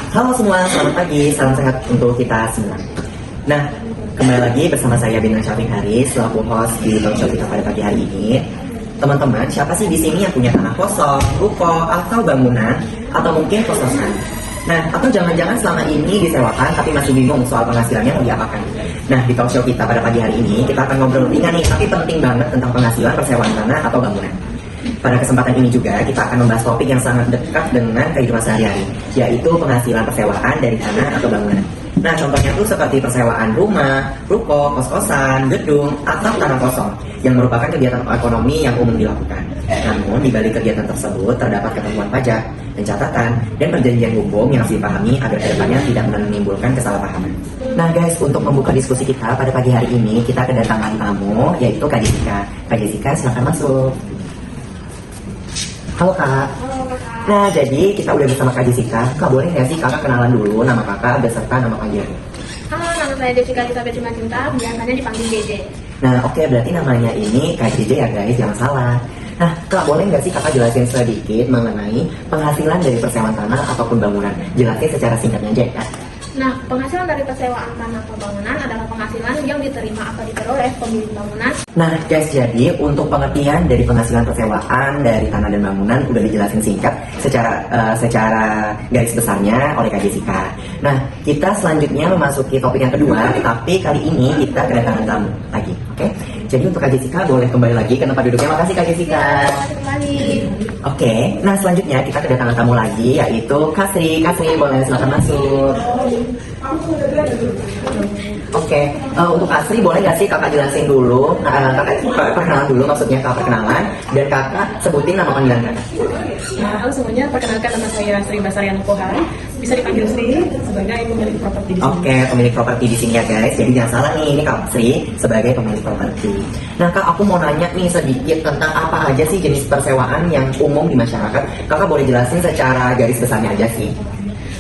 Halo semua, selamat pagi, salam sehat untuk kita semua. Nah, kembali lagi bersama saya Bintang Syafik Haris, selaku host di talk show kita pada pagi hari ini. Teman-teman, siapa sih di sini yang punya tanah kosong, ruko, atau bangunan, atau mungkin kos-kosan? Nah, atau jangan-jangan selama ini disewakan tapi masih bingung soal penghasilannya mau diapakan? Nah, di talk show kita pada pagi hari ini, kita akan ngobrol ringan nih, tapi penting banget tentang penghasilan persewaan tanah atau bangunan. Pada kesempatan ini juga kita akan membahas topik yang sangat dekat dengan kehidupan sehari-hari, yaitu penghasilan persewaan dari tanah atau bangunan. Nah, contohnya tuh seperti persewaan rumah, ruko, kos-kosan, gedung, atau tanah kosong yang merupakan kegiatan ekonomi yang umum dilakukan. Namun, di balik kegiatan tersebut terdapat ketentuan pajak, pencatatan, dan perjanjian hukum yang harus dipahami agar kedepannya tidak menimbulkan kesalahpahaman. Nah guys, untuk membuka diskusi kita pada pagi hari ini, kita kedatangan tamu, yaitu Kak Jessica. Kak Jessica, silakan masuk. Halo Kak. Nah, jadi kita udah bersama Kak Jessica. Kak, boleh nggak sih Kakak kenalan dulu nama Kakak beserta nama panggilannya? Halo, nama saya Jessica Elizabeth Simanjuntak, biasanya dipanggil JJ. Nah, oke, berarti namanya ini Kak JJ ya guys, jangan salah. Nah, Kak, boleh nggak sih Kakak jelasin sedikit mengenai penghasilan dari persewaan tanah ataupun bangunan? Jelasin secara singkatnya aja ya. Nah, penghasilan dari persewaan tanah atau bangunan adalah penghasilan yang diterima atau diperoleh pemilik bangunan. Nah guys, jadi untuk pengertian dari penghasilan persewaan dari tanah dan bangunan udah dijelasin singkat secara garis besarnya oleh Kak Jessica. Nah, kita selanjutnya memasuki topik yang kedua, tapi kali ini kita kedatangan tamu lagi, oke? Jadi untuk Kak Jessica boleh kembali lagi ke tempat duduknya. Makasih Kak Jessica. Kembali. Oke, nah selanjutnya kita kedatangan tamu lagi, yaitu Kak Sri. Kak Sri, boleh silakan masuk. Oke, untuk Kak Sri boleh nggak sih Kakak jelasin dulu, Kakak perkenalan dulu, maksudnya Kakak perkenalan, dan Kakak sebutin nama panggilan Kakak. Halo semuanya, perkenalkan nama saya Sri Basarian Kohar, bisa dipanggil Sri sebagai pemilik properti di sini. Oke, pemilik properti di sini ya guys. Jadi jangan salah nih, ini Kak Sri sebagai pemilik properti. Nah Kak, aku mau nanya nih sedikit tentang apa aja sih jenis persewaan yang umum di masyarakat. Kakak boleh jelasin secara garis besarnya aja sih.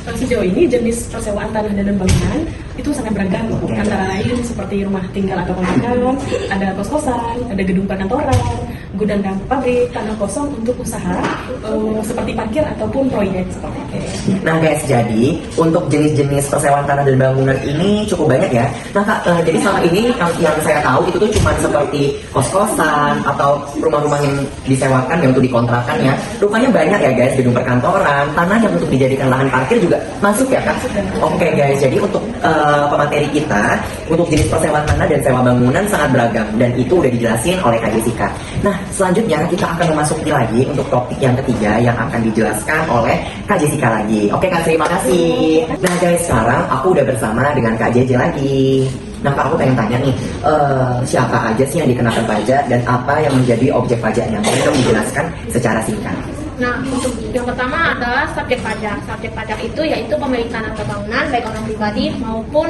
Sejauh ini jenis persewaan tanah dan bangunan itu sangat beragam, antara lain seperti rumah tinggal atau kontrakan, ada kos-kosan, ada gedung perkantoran, gudang dan pabrik, tanah kosong untuk usaha seperti parkir ataupun proyek seperti itu. Nah guys, jadi untuk jenis-jenis persewaan tanah dan bangunan ini cukup banyak ya. Nah Kak, jadi selama ini yang saya tahu itu tuh cuma seperti kos-kosan atau rumah-rumah yang disewakan yang untuk dikontrakan ya. Rupanya banyak ya guys, gedung perkantoran, tanah yang untuk dijadikan lahan parkir juga masuk ya Kak? Oke guys, jadi untuk pemateri kita untuk jenis persewaan tanah dan sewa bangunan sangat beragam dan itu udah dijelasin oleh Kak Jessica. Nah selanjutnya kita akan memasuki lagi untuk topik yang ketiga yang akan dijelaskan oleh Kak Jessica lagi. Oke Kak, terima kasih. Nah guys, sekarang aku udah bersama dengan Kak JJ lagi. Nah Kak, aku pengen tanya nih, siapa aja sih yang dikenakan pajak dan apa yang menjadi objek pajaknya? Boleh dong dijelaskan secara singkat? Nah, untuk yang pertama adalah subjek pajak. Subjek pajak itu yaitu pemilik tanah atau bangunan, baik orang pribadi maupun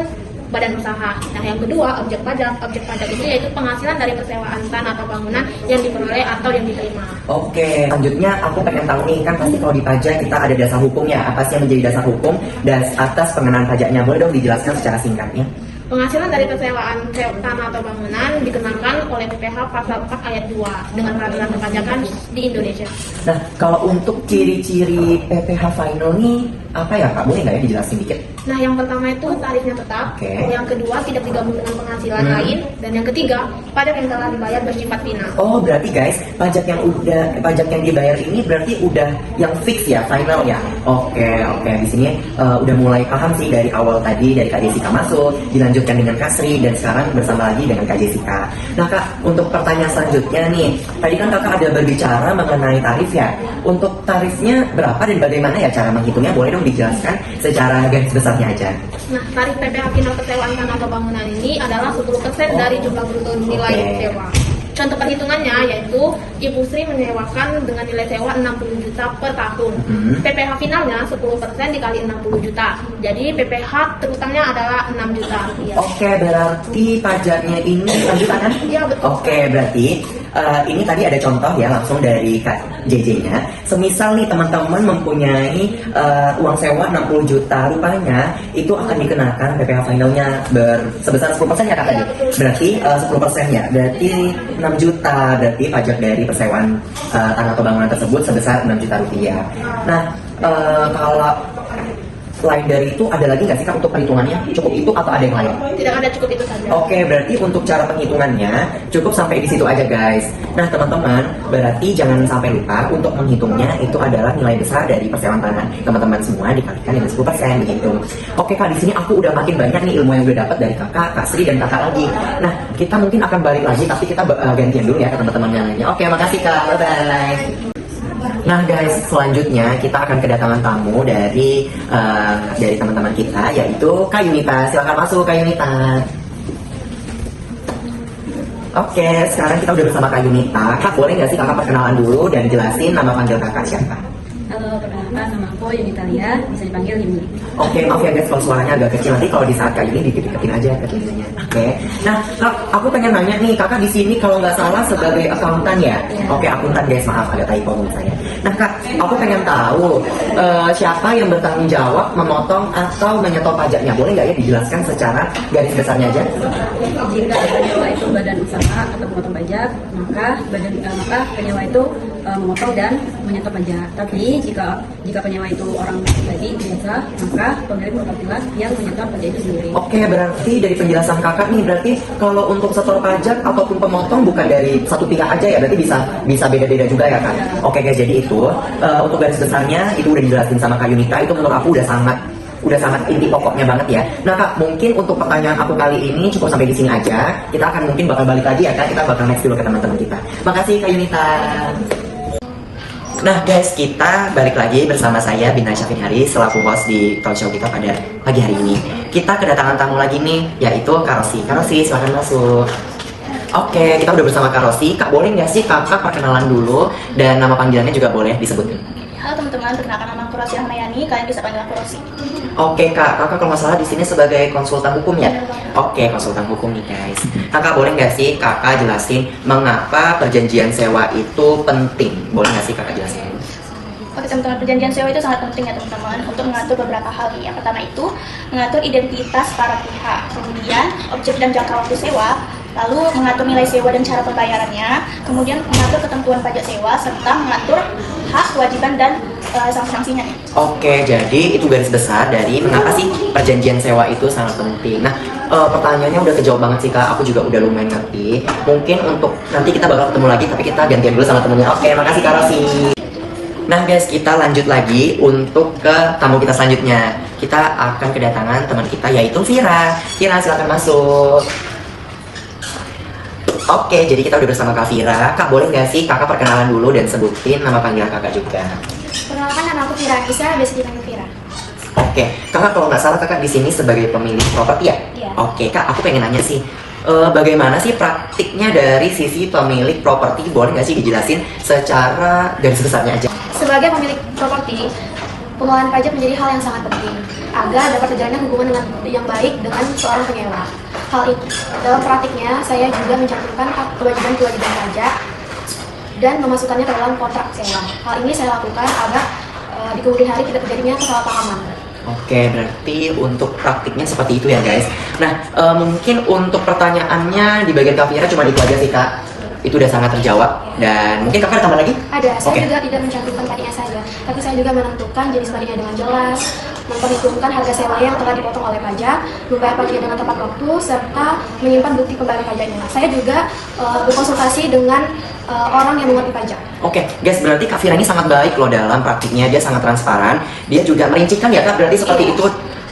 badan usaha. Nah, yang kedua, objek pajak. Objek pajak itu yaitu penghasilan dari persewaan tanah atau bangunan yang diperoleh atau yang diterima. Oke, selanjutnya aku pengen tahu nih, kan pasti kalau di pajak kita ada dasar hukumnya. Apa sih yang menjadi dasar hukum dan atas pengenaan pajaknya? Boleh dong dijelaskan secara singkatnya? Penghasilan dari persewaan tanah atau bangunan dikenakan oleh PPh Pasal 4 Ayat 2 dengan peraturan perpajakan di Indonesia. Nah, kalau untuk ciri-ciri PPh final nih, apa ya Kak? Boleh nggak ya dijelasin dikit? Nah, yang pertama itu tarifnya tetap, Oke. yang kedua tidak digabung dengan penghasilan lain, dan yang ketiga pajak yang telah dibayar bersifat final. Oh, berarti guys, pajak yang dibayar ini berarti udah yang fix ya, final ya. Oke. Di sini udah mulai paham sih dari awal tadi dari Kak Jessica masuk, dilanjutkan dengan Kak Sri dan sekarang bersama lagi dengan Kak Jessica. Nah Kak, untuk pertanyaan selanjutnya nih, tadi kan Kakak ada berbicara mengenai tarif ya. Untuk tarifnya berapa dan bagaimana ya cara menghitungnya? Boleh dong dijelaskan secara garis besarnya aja. Nah, tarif PPh final persewaan tanah atau bangunan ini adalah 10% dari jumlah bruto nilai sewa. Contoh perhitungannya yaitu Ibu Sri menyewakan dengan nilai sewa 60 juta per tahun. PPh finalnya 10% dikali 60 juta. Jadi PPh terutangnya adalah 6 juta. Oke, berarti pajaknya ini 6 juta kan? Iya, betul. Oke, berarti ini tadi ada contoh ya langsung dari Kak JJ-nya. Semisal nih teman-teman mempunyai uang sewa 60 juta, rupanya itu akan dikenakan PPh finalnya sebesar 10% ya Kak tadi? Berarti 10% ya, berarti 6 juta, berarti pajak dari persewaan tanah atau bangunan tersebut sebesar 6 juta rupiah. Nah, kalau selain dari itu ada lagi nggak sih Kak untuk perhitungannya? Cukup itu atau ada yang lain? Tidak ada, cukup itu saja. Oke, berarti untuk cara penghitungannya cukup sampai di situ aja guys. Nah teman-teman, berarti jangan sampai lupa untuk menghitungnya itu adalah nilai besar dari persewaan tanah teman-teman semua dikalikan dengan 10% begitu. Oke Kak, di sini aku udah makin banyak nih ilmu yang udah dapat dari kakak, Kak Sri dan kakak lagi. Nah kita mungkin akan balik lagi tapi kita gantian dulu ya ke teman-teman yang lainnya. Oke, makasih Kak, bye bye. Nah guys, selanjutnya kita akan kedatangan tamu dari teman-teman kita, yaitu Kak Yunita. Silakan masuk Kak Yunita. Oke, sekarang kita udah bersama Kak Yunita. Kak, boleh nggak sih kakak perkenalan dulu dan jelasin nama panggil kakak siapa? Halo, perkenalkan nama aku Yunita Lia, bisa dipanggil Yuni. Oke, maaf ya guys kalau suaranya agak kecil, nanti kalau di saat kayak ini dikit-dikitin aja ke telinganya. Oke. Nah, Kak, aku pengen nanya nih, kakak di sini kalau nggak salah sebagai akuntan ya? Oke, akuntan guys, maaf ada typo menurut saya. Nah Kak, aku pengen tahu siapa yang bertanggung jawab memotong atau menyetop pajaknya? Boleh nggak ya dijelaskan secara garis besarnya aja? Jika penyewa itu badan usaha atau pemotong pajak, maka penyewa itu memotong dan menyetop pajak. Tapi jika penyewa itu orang pribadi biasa, maka pemilik properti lah yang menyetop pajak itu sendiri. Oke, berarti dari penjelasan kakak nih, berarti kalau untuk setor pajak ataupun pemotong bukan dari satu pihak aja ya, berarti bisa beda-beda juga ya Kak? Oke guys, jadi itu untuk garis besarnya itu udah dijelasin sama Kak Yunita, itu menurut aku udah sangat inti pokoknya banget ya. Nah Kak, mungkin untuk pertanyaan aku kali ini cukup sampai di sini aja. Kita akan mungkin bakal balik lagi ya Kak, kita bakal next dulu ke teman-teman kita. Makasih Kak Yunita. Nah guys, kita balik lagi bersama saya Bintang Syafin Haris selaku host di talk show kita pada pagi hari ini. Kita kedatangan tamu lagi nih, yaitu Kak Rosi. Kak Rosi, silahkan masuk. Oke, kita udah bersama Kak Rosi. Kak, boleh nggak sih kakak perkenalan dulu dan nama panggilannya juga boleh disebutin? Halo teman-teman, perkenalkan nama aku Rosi Ahmayani, kalian bisa panggil aku Rosi. Oke Kak, kakak kalau nggak salah di sini sebagai konsultan hukum ya? Oke, konsultan hukum nih guys. Kakak boleh nggak sih kakak jelasin mengapa perjanjian sewa itu penting? Boleh nggak sih kakak jelasin? Oke teman-teman, perjanjian sewa itu sangat penting ya teman-teman untuk mengatur beberapa hal nih. Yang pertama itu mengatur identitas para pihak, kemudian objek dan jangka waktu sewa, lalu mengatur nilai sewa dan cara pembayarannya, kemudian mengatur ketentuan pajak sewa, serta mengatur hak, kewajiban, dan sanksi-sanksinya. Oke, jadi itu garis besar dari mengapa sih perjanjian sewa itu sangat penting. Nah, pertanyaannya udah kejawab banget sih Kak, aku juga udah lumayan ngerti. Mungkin untuk nanti kita bakal ketemu lagi, tapi kita gantian dulu sama temennya. Oke, makasih Kak Rosi. Nah guys, kita lanjut lagi untuk ke tamu kita selanjutnya. Kita akan kedatangan teman kita yaitu Vira. Vira, silakan masuk. Oke, jadi kita udah bersama Kak Vira. Kak, boleh nggak sih kakak perkenalan dulu dan sebutin nama panggilan kakak juga? Perkenalkan, nama aku Vira Akisa, biasa dipanggil Vira. Oke, kakak kalau nggak salah kakak di sini sebagai pemilik properti ya? Iya. Oke, Kak, aku pengen nanya sih, bagaimana sih praktiknya dari sisi pemilik properti? Boleh nggak sih dijelasin secara garis besarnya aja? Sebagai pemilik properti, pengelolaan pajak menjadi hal yang sangat penting agar dapat terjalinnya hubungan dengan yang baik dengan seorang penyewa. Hal itu dalam praktiknya saya juga mencantumkan kewajiban-kewajiban pajak dan memasukkannya ke dalam kontrak sewa. Hal ini saya lakukan agar di kemudian hari tidak terjadinya kesalahpahaman. Oke, berarti untuk praktiknya seperti itu ya guys. Nah, mungkin untuk pertanyaannya di bagian Kak Vira cuma itu aja sih Kak. Itu udah sangat terjawab. Dan mungkin kakak ada tambahan lagi? Ada, saya Oke. juga tidak mencantumkan pajaknya saja, tapi saya juga menentukan jenis pajaknya dengan jelas, memperhitungkan harga sewa yang telah dipotong oleh pajak, membayar pajaknya dengan tepat waktu, serta menyimpan bukti pembayaran pajaknya. Saya juga berkonsultasi dengan orang yang mengerti pajak. Oke, guys, berarti Kak Vira ini sangat baik loh dalam praktiknya. Dia sangat transparan. Dia juga merincikan ya Kak, berarti seperti Iya. itu.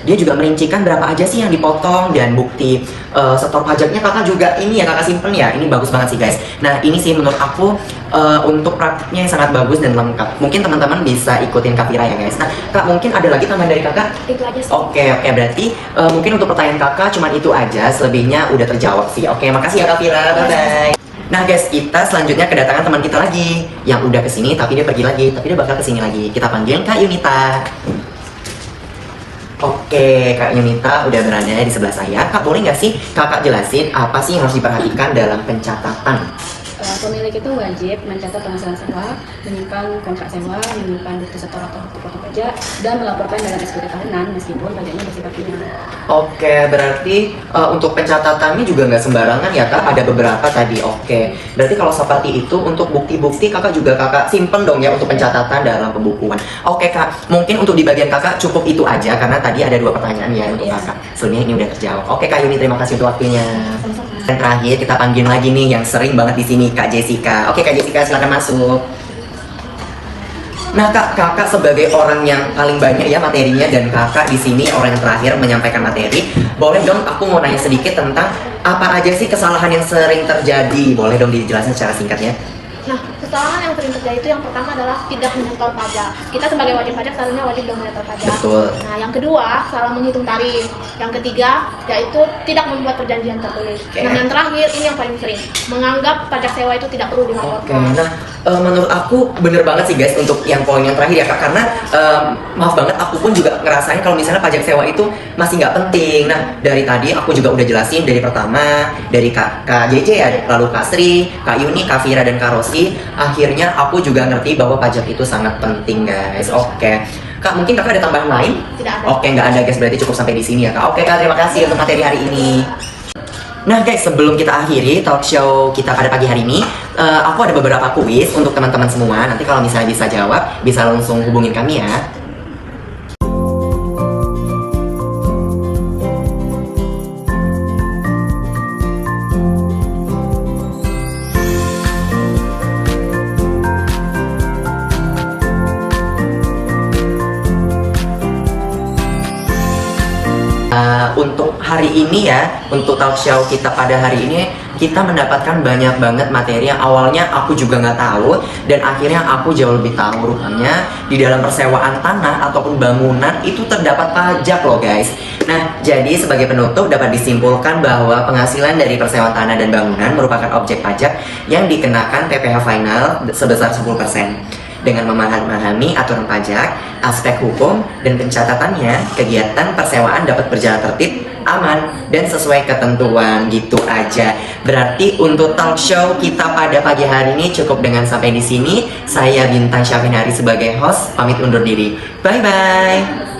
Dia juga merincikan berapa aja sih yang dipotong dan bukti setor pajaknya kakak juga ini ya kakak simpen ya. Ini bagus banget sih guys. Nah ini sih menurut aku untuk praktiknya yang sangat bagus dan lengkap. Mungkin teman-teman bisa ikutin Kak Vira ya guys. Nah Kak, mungkin ada lagi tambahan dari kakak? Itu aja sih. Oke, berarti mungkin untuk pertanyaan kakak cuman itu aja. Selebihnya udah terjawab sih. Oke, makasih ya Kak Vira. Bye-bye. Nah guys, kita selanjutnya kedatangan teman kita lagi yang udah kesini tapi dia pergi lagi, tapi dia bakal kesini lagi. Kita panggil Kak Yunita. Oke, Kak Yunita udah berada di sebelah saya. Kak, boleh nggak sih kakak jelasin apa sih yang harus diperhatikan dalam pencatatan? Pemilik itu wajib mencatat penghasilan sewa, menyimpan kontrak sewa, menyimpan bukti setor atau bukti potong pajak, dan melaporkan dalam SPT tahunan meskipun pajaknya bersifat final. Oke, berarti untuk pencatatannya juga nggak sembarangan ya kak, ada beberapa tadi. Oke, berarti kalau seperti itu untuk bukti-bukti kakak juga kakak simpen dong ya untuk pencatatan dalam pembukuan. Oke kak, mungkin untuk di bagian kakak cukup itu aja karena tadi ada 2 pertanyaan ya untuk Iya. kakak. Selebihnya ini udah terjawab. Oke kak Yuni, terima kasih untuk waktunya. Dan terakhir kita panggil lagi nih yang sering banget di sini, Kak Jessica. Oke Kak Jessica, silakan masuk. Nah kak, kakak sebagai orang yang paling banyak ya materinya dan kakak di sini orang yang terakhir menyampaikan materi. Boleh dong aku mau nanya sedikit tentang apa aja sih kesalahan yang sering terjadi? Boleh dong dijelasin secara singkatnya? Nah, kesalahan yang sering terjadi itu yang pertama adalah tidak menyetor pajak. Kita sebagai wajib pajak seharusnya wajib dong menyetor pajak. Betul. Nah, yang kedua, salah menghitung tarif. Yang ketiga, yaitu tidak membuat perjanjian tertulis. Oke. Nah, yang terakhir, ini yang paling sering, menganggap pajak sewa itu tidak perlu dilaporkan. Oke, nah menurut aku bener banget sih guys untuk yang poin yang terakhir ya kak, karena maaf banget aku pun juga ngerasain kalau misalnya pajak sewa itu masih nggak penting. Nah dari tadi aku juga udah jelasin dari pertama dari kak JJ ya, lalu kak Sri, kak Yuni, kak Vira dan kak Rosi. Akhirnya aku juga ngerti bahwa pajak itu sangat penting guys. Oke. Kak, mungkin kakak ada tambahan lain? Tidak ada. Oke, nggak ada guys, berarti cukup sampai di sini ya kak. Oke kak, terima kasih untuk materi hari ini. Nah guys, sebelum kita akhiri talk show kita pada pagi hari ini, aku ada beberapa kuis untuk teman-teman semua. Nanti kalau misalnya bisa jawab, bisa langsung hubungin kami ya. Untuk hari ini ya, untuk talk show kita pada hari ini, kita mendapatkan banyak banget materi yang awalnya aku juga nggak tahu, dan akhirnya aku jauh lebih tahu. Rupanya di dalam persewaan tanah ataupun bangunan itu terdapat pajak loh guys. Nah, jadi sebagai penutup dapat disimpulkan bahwa penghasilan dari persewaan tanah dan bangunan merupakan objek pajak yang dikenakan PPh final sebesar 10%. Dengan memahami aturan pajak, aspek hukum, dan pencatatannya, kegiatan persewaan dapat berjalan tertib, aman, dan sesuai ketentuan. Gitu aja. Berarti untuk talk show kita pada pagi hari ini cukup dengan sampai di sini. Saya Bintang Syafin Hari sebagai host, pamit undur diri. Bye-bye.